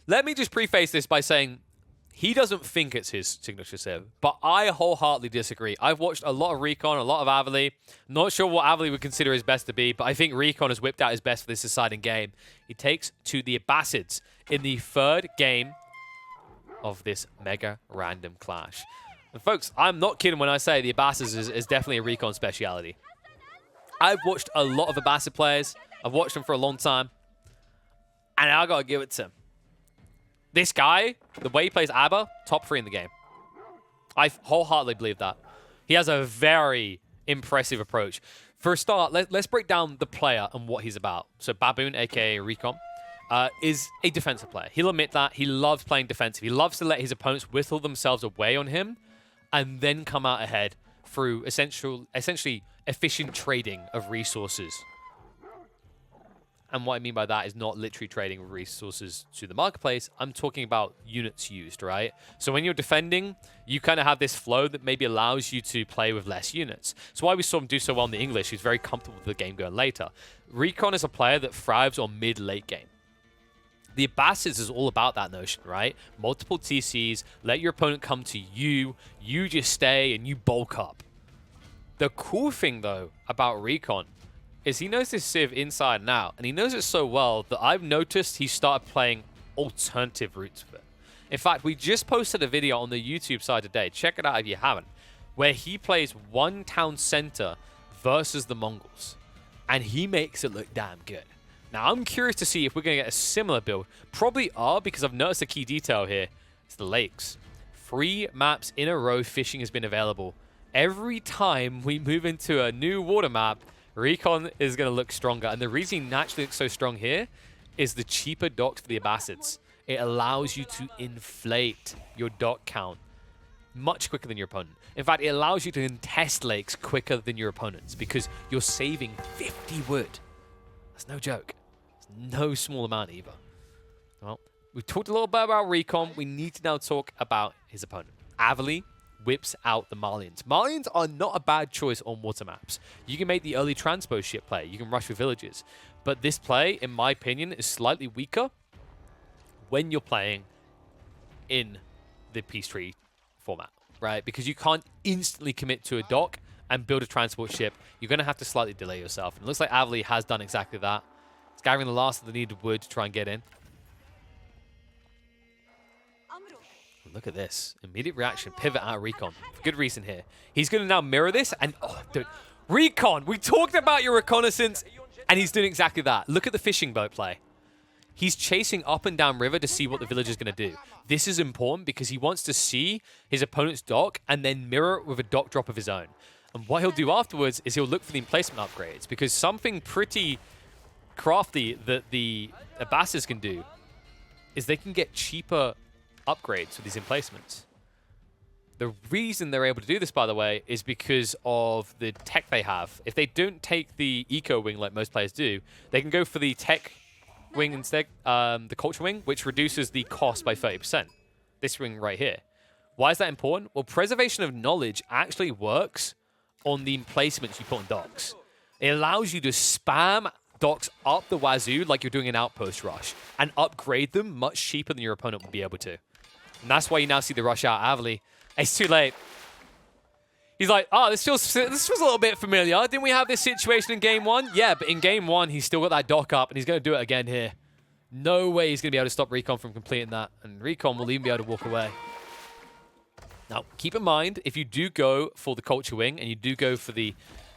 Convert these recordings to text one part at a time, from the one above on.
Let me just preface this by saying he doesn't think it's his signature civ, but I wholeheartedly disagree. I've watched a lot of Recon, a lot of Avali. Not sure what Avali would consider his best to be, but I think Recon has whipped out his best for this deciding game. He takes to the Abbasids in the third game of this mega random clash. And folks, I'm not kidding when I say the Abbasids is definitely a Recon speciality. I've watched a lot of Abbasid players. I've watched them for a long time. And I gotta give it to him. This guy, the way he plays Abba, top 3 in the game. I wholeheartedly believe that. He has a very impressive approach. For a start, let's break down the player and what he's about. So Baboon, aka Recon, is a defensive player. He'll admit that. He loves playing defensive. He loves to let his opponents whittle themselves away on him and then come out ahead through essentially efficient trading of resources. And what I mean by that is not literally trading resources to the marketplace. I'm talking about units used, right? So when you're defending, you kind of have this flow that maybe allows you to play with less units. So why we saw him do so well in the English, he's very comfortable with the game going later. Recon is a player that thrives on mid-late game. The Abbasids is all about that notion, right? Multiple TCs, let your opponent come to you, you just stay and you bulk up. The cool thing, though, about Recon is he knows this civ inside and out, and he knows it so well that I've noticed he started playing alternative routes of it. In fact, we just posted a video on the YouTube side today, check it out if you haven't, where he plays one town center versus the Mongols, and he makes it look damn good. Now, I'm curious to see if we're going to get a similar build. Probably are, because I've noticed a key detail here. It's the lakes. 3 maps in a row fishing has been available. Every time we move into a new water map, Recon is going to look stronger. And the reason he naturally looks so strong here is the cheaper docks for the Abbasids. It allows you to inflate your dock count much quicker than your opponent. In fact, it allows you to contest lakes quicker than your opponents because you're saving 50 wood. That's no joke. It's no small amount either. Well, we've talked a little bit about Recon. We need to now talk about his opponent. Avali whips out the Malians. Malians are not a bad choice on water maps. You can make the early transpo ship play. You can rush with villages. But this play, in my opinion, is slightly weaker when you're playing in the Peace Tree format, right? Because you can't instantly commit to a dock and build a transport ship. You're going to have to slightly delay yourself. And it looks like Avali has done exactly that. It's gathering the last of the needed wood to try and get in. Look at this. Immediate reaction. Pivot out of Recon. For good reason here. He's going to now mirror this. And, oh, dude. Recon, we talked about your reconnaissance. And he's doing exactly that. Look at the fishing boat play. He's chasing up and down river to see what the villager's going to do. This is important because he wants to see his opponent's dock and then mirror it with a dock drop of his own. And what he'll do afterwards is he'll look for the emplacement upgrades. Because something pretty crafty that the Abbasids can do is they can get cheaper upgrades with these emplacements. The reason they're able to do this, by the way, is because of the tech they have. If they don't take the eco wing like most players do, they can go for the tech wing instead, the culture wing, which reduces the cost by 30%. This wing right here. Why is that important? Well, preservation of knowledge actually works on the emplacements you put on docks. It allows you to spam docks up the wazoo like you're doing an outpost rush and upgrade them much cheaper than your opponent would be able to. And that's why you now see the rush out Avali. It's too late. He's like, oh, this feels a little bit familiar. Didn't we have this situation in game 1? Yeah, but in game 1, he's still got that dock up, and he's going to do it again here. No way he's going to be able to stop Recon from completing that, and Recon will even be able to walk away. Now, keep in mind, if you do go for the culture wing, and you do go for the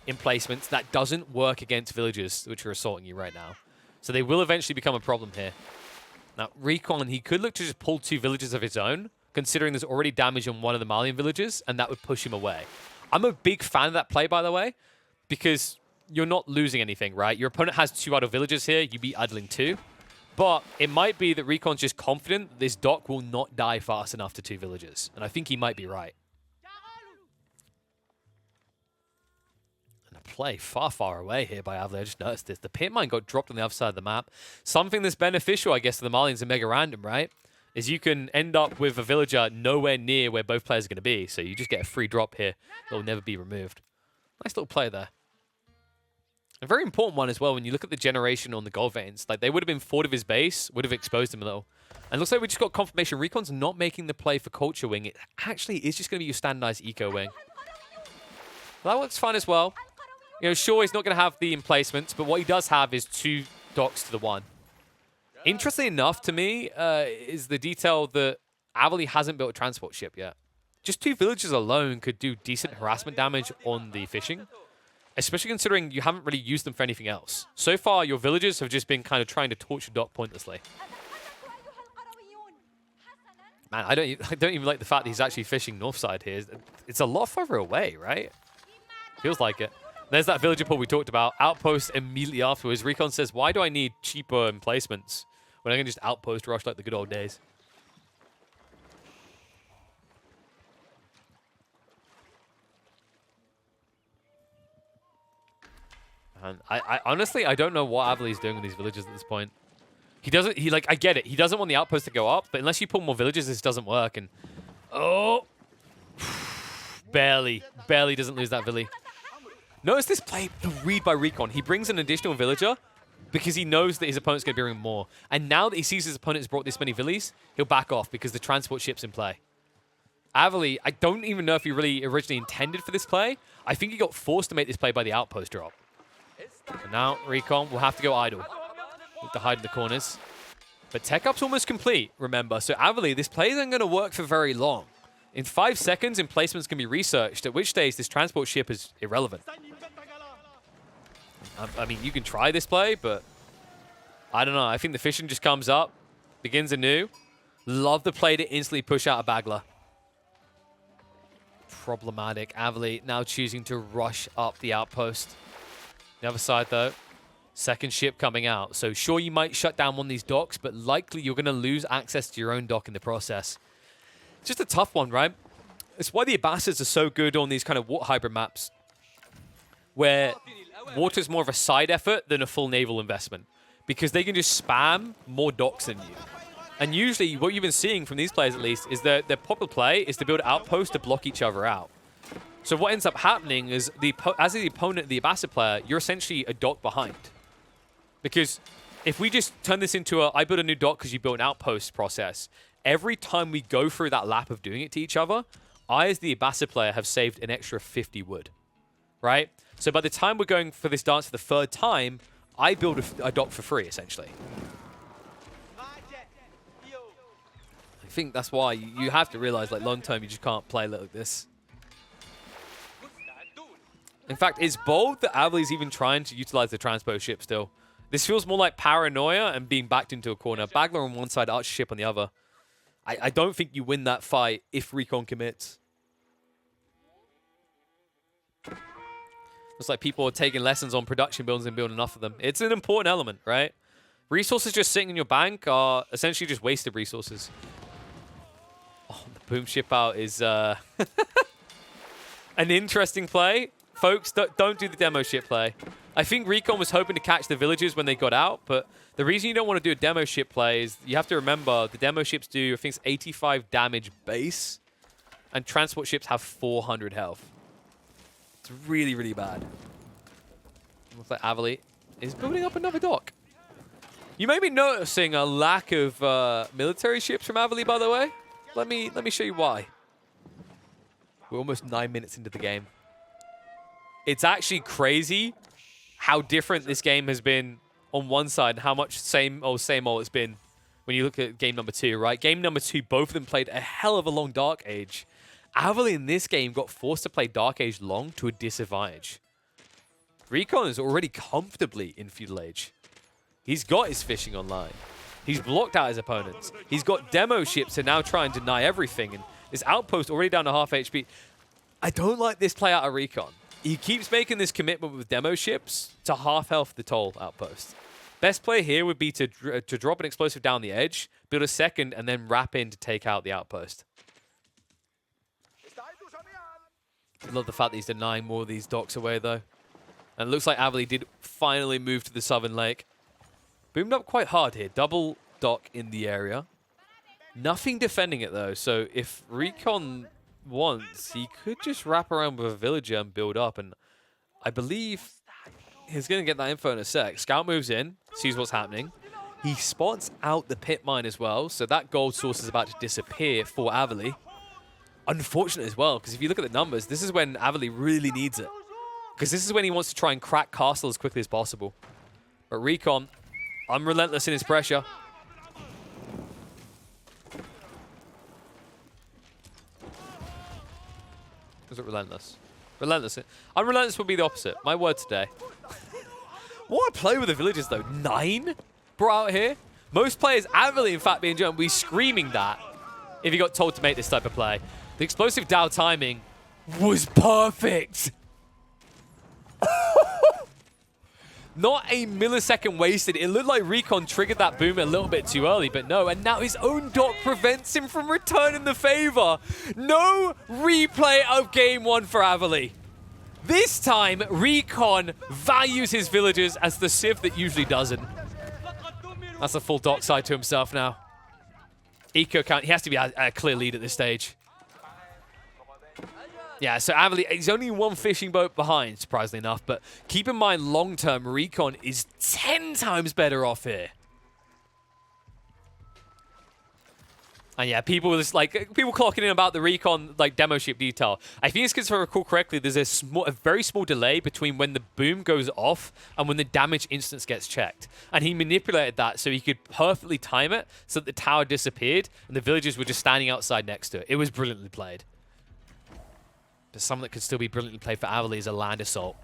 emplacements, that doesn't work against villagers, which are assaulting you right now. So they will eventually become a problem here. Now, Recon, he could look to just pull 2 villages of his own, considering there's already damage on one of the Malian villages, and that would push him away. I'm a big fan of that play, by the way, because you're not losing anything, right? Your opponent has 2 idle villages here. You'd be idling 2. But it might be that Recon's just confident that this dock will not die fast enough to 2 villages. And I think he might be right. And a play far, far away here by Avali. I just noticed this. The pit mine got dropped on the other side of the map. Something that's beneficial, I guess, to the Malians in Mega Random, right? Is you can end up with a villager nowhere near where both players are going to be. So you just get a free drop here that will never be removed. Nice little play there. A very important one as well when you look at the generation on the gold veins. Like, they would have been forward of his base, would have exposed him a little. And looks like we just got confirmation. Recon's not making the play for Culture Wing. It actually is just going to be your standardized Eco Wing. That works fine as well. You know, sure, he's not going to have the emplacements, but what he does have is 2 docks to the 1. Interestingly enough to me is the detail that Avali hasn't built a transport ship yet. Just 2 villages alone could do decent harassment damage on the fishing, especially considering you haven't really used them for anything else. So far, your villagers have just been kind of trying to torch your dock pointlessly. Man, I don't even like the fact that he's actually fishing north side here. It's a lot further away, right? Feels like it. There's that villager pull we talked about. Outpost immediately afterwards. Recon says, why do I need cheaper emplacements when I can just outpost rush like the good old days? And I honestly, I don't know what Avali's doing with these villages at this point. He doesn't, I get it. He doesn't want the outpost to go up, but unless you pull more villages, this doesn't work. And, oh, barely doesn't lose that villi. Notice this play, the read by Recon. He brings an additional villager because he knows that his opponent's going to bring more. And now that he sees his opponent has brought this many villies, he'll back off because the transport ship's in play. Avali, I don't even know if he really originally intended for this play. I think he got forced to make this play by the outpost drop. And now Recon will have to go idle. Look to hide in the corners. But tech up's almost complete, remember. So Avali, this play isn't going to work for very long. In 5 seconds, emplacements can be researched, at which stage this transport ship is irrelevant. I mean, you can try this play, but I don't know. I think the fishing just comes up, begins anew. Love the play to instantly push out a Bagler. Problematic. Avali now choosing to rush up the outpost. The other side, though, second ship coming out. So sure, you might shut down one of these docks, but likely you're going to lose access to your own dock in the process. It's just a tough one, right? It's why the Ambassadors are so good on these kind of water hybrid maps, where water is more of a side effort than a full naval investment, because they can just spam more docks than you. And usually, what you've been seeing from these players, at least, is that their popular play is to build outposts to block each other out. So what ends up happening is, as the opponent, the Ambassador player, you're essentially a dock behind. Because if we just turn this into a, I build a new dock because you built an outpost process, every time we go through that lap of doing it to each other, I, as the Ambassador player, have saved an extra 50 wood. Right? So by the time we're going for this dance for the 3rd time, I build a dock for free, essentially. I think that's why you have to realize, like, long term, you just can't play like this. In fact, it's bold that Avali's even trying to utilize the transport ship still. This feels more like paranoia and being backed into a corner. Bagler on one side, Archer ship on the other. I don't think you win that fight if Recon commits. Looks like people are taking lessons on production builds and building enough of them. It's an important element, right? Resources just sitting in your bank are essentially just wasted resources. Oh, the boom ship out is an interesting play. Folks, don't do the demo ship play. I think Recon was hoping to catch the villagers when they got out, but the reason you don't want to do a demo ship play is you have to remember the demo ships do, I think it's 85 damage base, and transport ships have 400 health. It's really, really bad. Looks like Avali is building up another dock. You may be noticing a lack of military ships from Avali, by the way. Let me show you why. We're almost 9 minutes into the game. It's actually crazy how different this game has been on one side and how much same old it's been when you look at game number 2, right? Game number 2, both of them played a hell of a long Dark Age. Avali in this game got forced to play Dark Age long to a disadvantage. Recon is already comfortably in Feudal Age. He's got his fishing online. He's blocked out his opponents. He's got demo ships to now try and deny everything. And this outpost already down to half HP. I don't like this play out of Recon. He keeps making this commitment with demo ships to half health the toll outpost. Best play here would be to drop an explosive down the edge, build a second, and then wrap in to take out the outpost. I love the fact that he's denying more of these docks away, though. And it looks like Avali did finally move to the southern lake. Boomed up quite hard here. Double dock in the area. Nothing defending it, though. So if Recon wants, he could just wrap around with a villager and build up. And I believe He's going to get that info in a sec. Scout moves in, sees what's happening. He spots out the pit mine as well, so that gold source is about to disappear for Avali. Unfortunate as well, because if you look at the numbers, this is when Avali really needs it. Because this is when he wants to try and crack Castle as quickly as possible. But Recon, unrelentless in his pressure. Was it relentless? Relentless. Unrelentless would be the opposite. My word today. What a play with the villagers, though. 9 brought out here. Most players, Avali, in fact, being jumped, would be screaming that if he got told to make this type of play. The explosive Dow timing was perfect. Not a millisecond wasted. It looked like Recon triggered that boom a little bit too early, but no. And now his own dot prevents him from returning the favor. No replay of game 1 for Avali. This time, Recon values his villagers as the Civ that usually doesn't. That's a full dockside to himself now. Eco count, he has to be a clear lead at this stage. Yeah, so Avali, he's only 1 fishing boat behind, surprisingly enough. But keep in mind, long-term, Recon is 10 times better off here. And yeah, people clocking in about the Recon demo ship detail. I think it's because, if I recall correctly, there's a very small delay between when the boom goes off and when the damage instance gets checked. And he manipulated that so he could perfectly time it so that the tower disappeared and the villagers were just standing outside next to it. It was brilliantly played. But something that could still be brilliantly played for Avali is a land assault.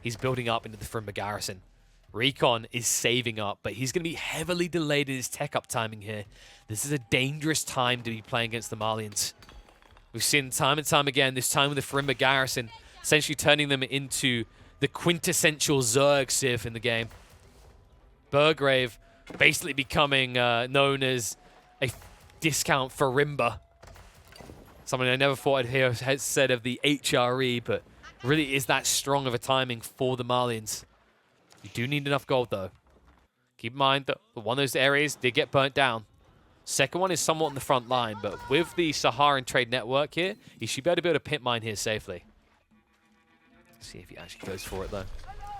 He's building up into the Frimba garrison. Recon is saving up, but he's going to be heavily delayed in his tech up timing here. This is a dangerous time to be playing against the Malians. We've seen time and time again, this time with the Frimba garrison, essentially turning them into the quintessential Zerg Civ in the game. Burgrave basically becoming known as a discount for Rimba. Something I never thought I'd hear said of the HRE, but really is that strong of a timing for the Malians. You do need enough gold, though. Keep in mind that one of those areas did get burnt down. Second one is somewhat in the front line, but with the Saharan trade network here, he should be able to build a pit mine here safely. Let's see if he actually goes for it, though.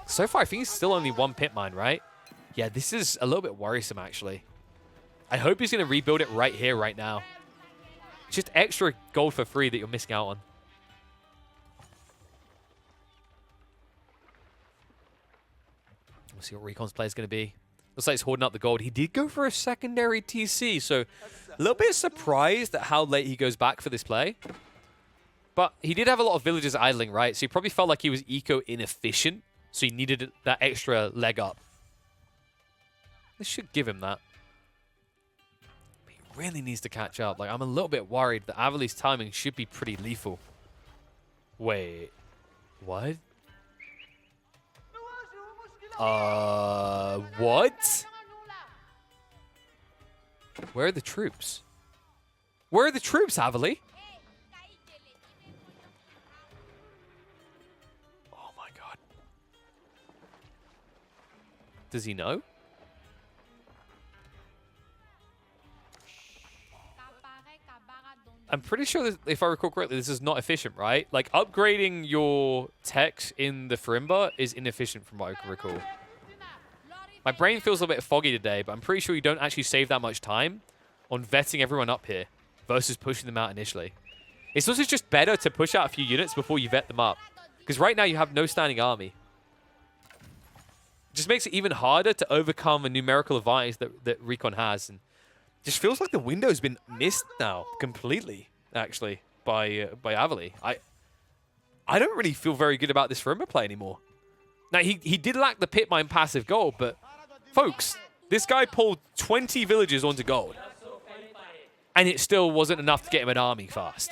So far, I think he's still only 1 pit mine, right? Yeah, this is a little bit worrisome, actually. I hope he's going to rebuild it right here, right now. Just extra gold for free that you're missing out on. We'll see what Recon's play is going to be. Looks like he's hoarding up the gold. He did go for a secondary TC, so a little bit surprised at how late he goes back for this play. But he did have a lot of villagers idling, right? So he probably felt like he was eco-inefficient, so he needed that extra leg up. This should give him that. Really needs to catch up. I'm a little bit worried that Avali's timing should be pretty lethal. Wait. What? What? Where are the troops? Where are the troops, Avali? Oh my god. Does he know? I'm pretty sure that, if I recall correctly, this is not efficient, right? Upgrading your techs in the Frimba is inefficient from what I can recall. My brain feels a little bit foggy today, but I'm pretty sure you don't actually save that much time on vetting everyone up here versus pushing them out initially. It's also just better to push out a few units before you vet them up. Because right now you have no standing army. It just makes it even harder to overcome a numerical advantage that Recon has. And just feels like the window's been missed now completely, actually, by Avali. I don't really feel very good about this Frimba play anymore. Now, he did lack the pit mine passive gold, but folks, this guy pulled 20 villagers onto gold. And it still wasn't enough to get him an army fast.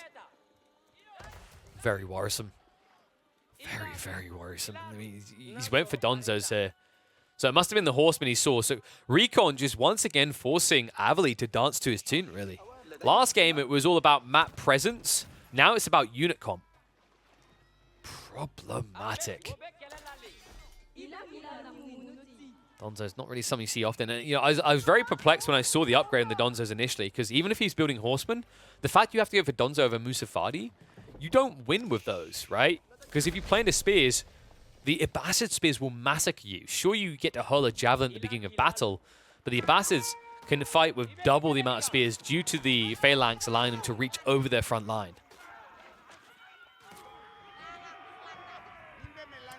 Very worrisome. Very, very worrisome. I mean, he's went for Donzos here. So it must have been the horseman he saw. So Recon just once again forcing Avali to dance to his tune, really. Last game, it was all about map presence. Now it's about unit comp. Problematic. Donzo's not really something you see often. And, I was very perplexed when I saw the upgrade in the Donzos initially, because even if he's building horsemen, the fact you have to go for Donzo over Musafadi, you don't win with those, right? Because if you play into spears, The Abbasid spears will massacre you. Sure, you get to hurl a javelin at the beginning of battle, but the Abbasids can fight with double the amount of spears due to the phalanx allowing them to reach over their front line.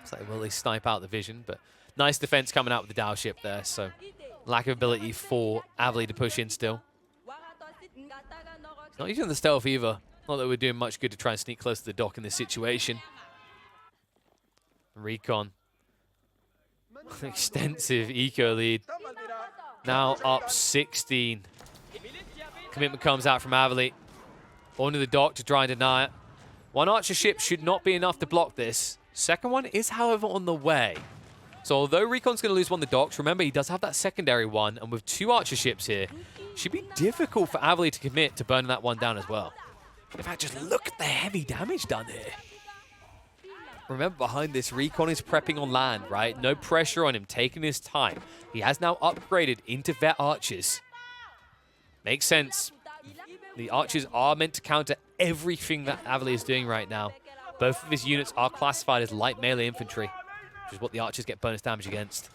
So will they snipe out the vision, but nice defense coming out with the Dow ship there, so lack of ability for Avali to push in still. Not using the stealth either. Not that we're doing much good to try and sneak close to the dock in this situation. Recon. Extensive eco lead. Now up 16. Commitment comes out from Avali. Onto the dock to try and deny it. One archer ship should not be enough to block this. Second one is, however, on the way. So although Recon's going to lose one of the docks, remember he does have that secondary one, and with 2 archer ships here, it should be difficult for Avali to commit to burning that one down as well. In fact, just look at the heavy damage done here. Remember, behind this, Recon is prepping on land, right? No pressure on him, taking his time. He has now upgraded into vet archers. Makes sense. The archers are meant to counter everything that Avali is doing right now. Both of his units are classified as light melee infantry, which is what the archers get bonus damage against.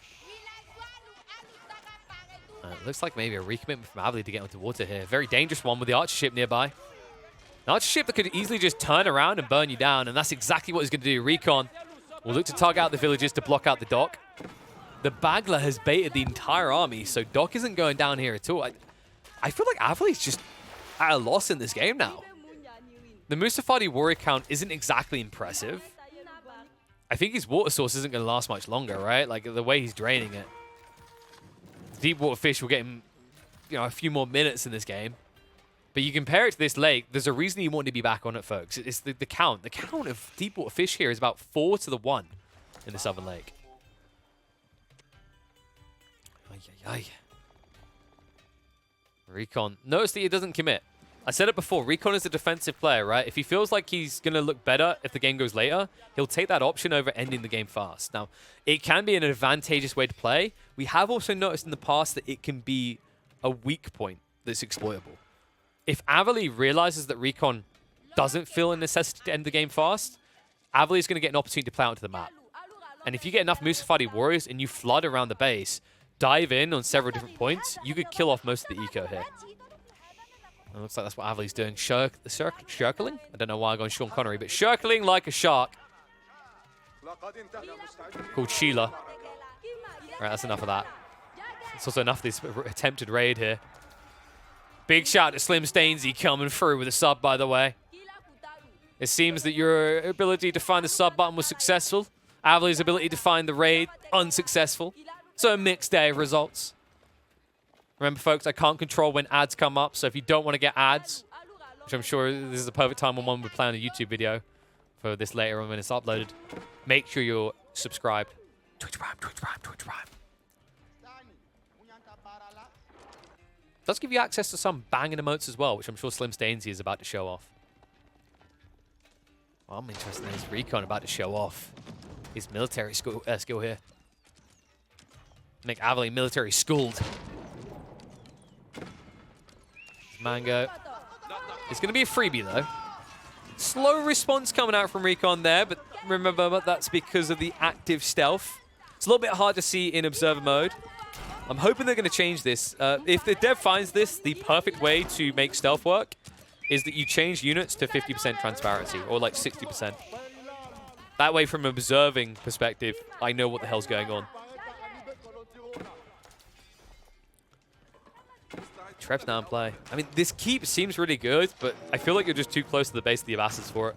It looks like maybe a recommitment from Avali to get onto water here. Very dangerous one with the archer ship nearby. An archer ship that could easily just turn around and burn you down, and that's exactly what he's going to do. Recon will look to target out the villages to block out the dock. The Bagler has baited the entire army, so dock isn't going down here at all. I feel like Avali's just at a loss in this game now. The Mustafadi warrior count isn't exactly impressive. I think his water source isn't going to last much longer, right? Like, the way he's draining it. Deep water fish will get him, you know, a few more minutes in this game. But you compare it to this lake, there's a reason you want to be back on it, folks. It's the count. The count of deep water fish here is about 4 to the 1 in the Southern Lake. Ay, ay, ay. Recon. Notice that he doesn't commit. I said it before, Recon is a defensive player, right? If he feels like he's going to look better if the game goes later, he'll take that option over ending the game fast. Now, it can be an advantageous way to play. We have also noticed in the past that it can be a weak point that's exploitable. If Avali realizes that Recon doesn't feel a necessity to end the game fast, Avali is going to get an opportunity to play onto the map. And if you get enough Mustafadi warriors and you flood around the base, dive in on several different points, you could kill off most of the eco here. It looks like that's what Avali's doing. Shirkling? I don't know why I'm going Sean Connery, but shirkling like a shark. Called Sheila. Right, that's enough of that. It's also enough of this attempted raid here. Big shout to Slim Stainsy coming through with a sub, by the way. It seems that your ability to find the sub button was successful. Avali's ability to find the raid, unsuccessful. So a mixed day of results. Remember, folks, I can't control when ads come up, so if you don't want to get ads, which I'm sure this is the perfect time when one would play on a YouTube video for this later on when it's uploaded, make sure you're subscribed. Twitch Prime, Twitch Prime, Twitch Prime. Does give you access to some banging emotes as well, which I'm sure Slim Stainsy is about to show off. Well, I'm interested in his Recon about to show off his military skill here. Make Avali military schooled. Mango. It's going to be a freebie, though. Slow response coming out from Recon there, but remember, that's because of the active stealth. It's a little bit hard to see in observer mode. I'm hoping they're going to change this. If the dev finds this, the perfect way to make stealth work is that you change units to 50% transparency, or like 60%. That way, from an observing perspective, I know what the hell's going on. Treb's now in play. I mean, this keep seems really good, but I feel like you're just too close to the base of the Abbasids for it.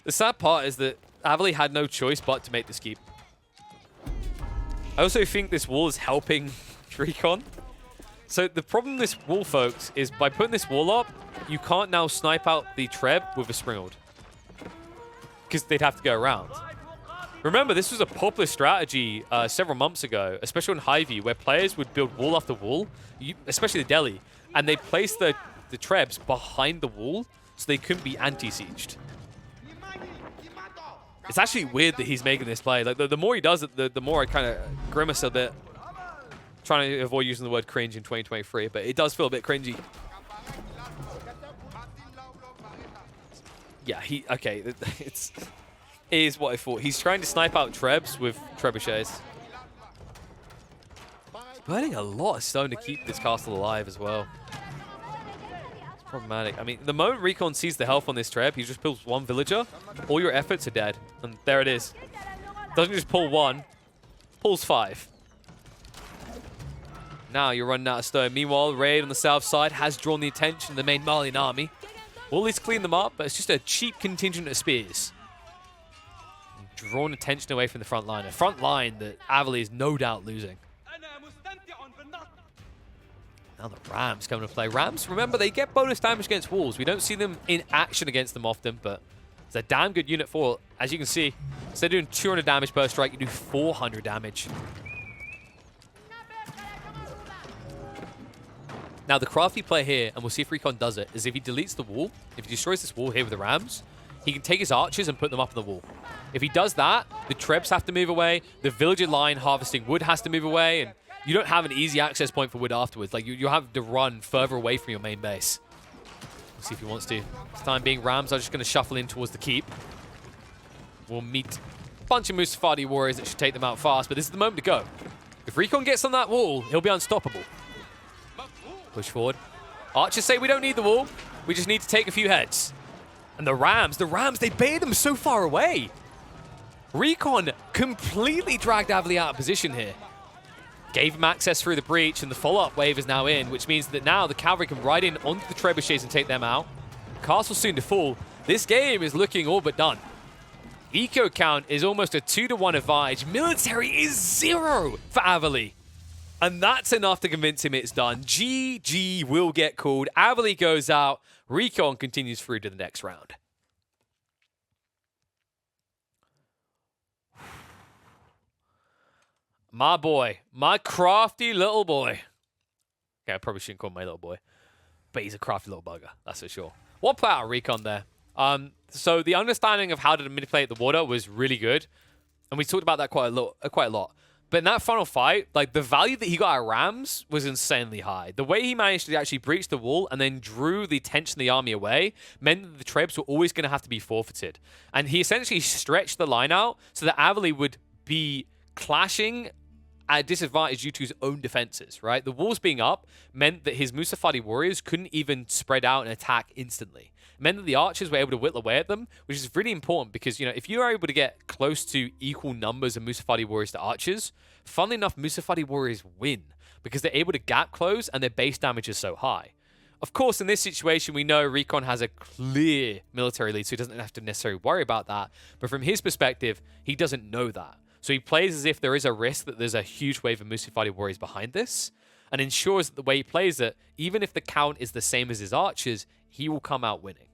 The sad part is that Avali had no choice but to make this keep. I also think this wall is helping Recon. So the problem with this wall, folks, is by putting this wall up, you can't now snipe out the Treb with a Springald. Because they'd have to go around. Remember, this was a popular strategy several months ago, especially on Hy-Vee, where players would build wall after wall, especially the Delhi, and they'd place the Trebs behind the wall so they couldn't be anti-sieged. It's actually weird that he's making this play. Like, the more he does it, the more I kind of grimace a bit. Trying to avoid using the word cringe in 2023, but it does feel a bit cringy. Yeah, okay, it's... is what I thought. He's trying to snipe out Trebs with trebuchets. Burning a lot of stone to keep this castle alive as well. It's problematic. I mean, the moment Recon sees the health on this Treb, he just pulls one villager. All your efforts are dead. And there it is. Doesn't just pull one, pulls 5. Now you're running out of stone. Meanwhile, raid on the south side has drawn the attention of the main Malian army. All is clean them up, but it's just a cheap contingent of spears. Drawn attention away from the front line. A front line that Avali is no doubt losing. Now the Rams come into play. Rams, remember, they get bonus damage against walls. We don't see them in action against them often, but it's a damn good unit for, as you can see, instead of doing 200 damage per strike, you do 400 damage. Now the crafty play here, and we'll see if Recon does it, is if he deletes the wall, if he destroys this wall here with the Rams, he can take his archers and put them up on the wall. If he does that, the Trebs have to move away, the villager line harvesting wood has to move away, and you don't have an easy access point for wood afterwards. Like, you have to run further away from your main base. We'll see if he wants to. This time being, Rams are just going to shuffle in towards the keep. We'll meet a bunch of Musafadi warriors that should take them out fast, but this is the moment to go. If Recon gets on that wall, he'll be unstoppable. Push forward. Archers say we don't need the wall. We just need to take a few heads. And the Rams, they baited them so far away. Recon completely dragged Avali out of position here. Gave him access through the breach, and the follow-up wave is now in, which means that now the cavalry can ride in onto the trebuchets and take them out. Castle's soon to fall. This game is looking all but done. Eco count is almost a 2-to-1 advantage. Military is 0 for Avali. And that's enough to convince him it's done. GG will get called. Avali goes out. Recon continues through to the next round. My boy. My crafty little boy. Okay, I probably shouldn't call him my little boy. But he's a crafty little bugger, that's for sure. One play out of Recon there. So the understanding of how to manipulate the water was really good. And we talked about that quite a lot. But in that final fight, like, the value that he got at Rams was insanely high. The way he managed to actually breach the wall and then drew the attention of the army away meant that the Trebs were always going to have to be forfeited. And he essentially stretched the line out so that Avali would be clashing at a disadvantage due to his own defenses, right? The walls being up meant that his Musafadi warriors couldn't even spread out and attack instantly. It meant that the archers were able to whittle away at them, which is really important because, you know, if you are able to get close to equal numbers of Musafadi warriors to archers, funnily enough, Musafadi warriors win because they're able to gap close and their base damage is so high. Of course, in this situation, we know Recon has a clear military lead, so he doesn't have to necessarily worry about that. But from his perspective, he doesn't know that. So he plays as if there is a risk that there's a huge wave of Musafadi warriors behind this, and ensures that the way he plays it, even if the count is the same as his archers, he will come out winning.